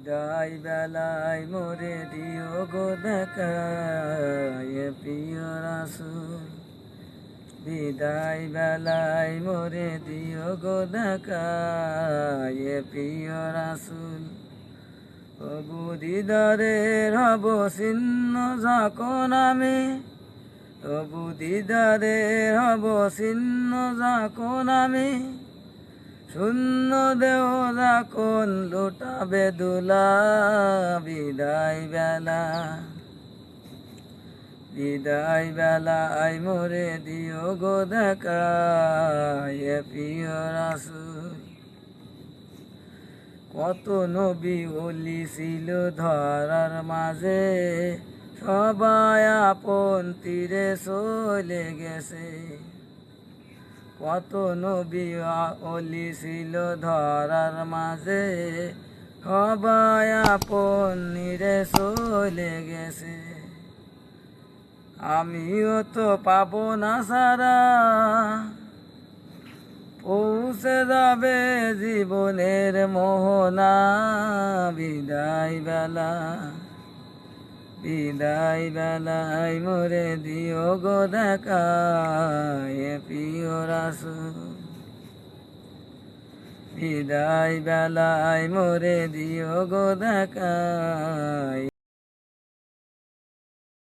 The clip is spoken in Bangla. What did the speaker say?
বিদায় বেলায় মোরে দিও গো দেখা প্রিয় রাসূল। বিদায় বেলায় মোরে দিও গো দেখা প্রিয় রাসূল। তবু দিদারের হব ছিন্ন যখন আমি, তবু দিদারের হব ছিন্ন যখন আমি, শূন্য দেহ যখন লুটাবে দুলা। বিদায় বেলা, বিদায় বেলায় মোরে দিও গো দেখা প্রিয় রাসূল। কত নবী ওলি ছিল ধরার মাঝে, সবাই আপন তীরে চলে গেছে। কত নবী ওলি ছিল ধরার মাঝে, সবাই আপন নীরে চলে গেছে। আমিও তো পাবো না সারা, পৌঁছে যাবে জীবনের মোহনা। বিদায় বেলা, বিদায় বেলায় মোরে দিও গো দেখা প্রিয় রাসূল। বিদায় বেলায় মোরে দিও গো দেখা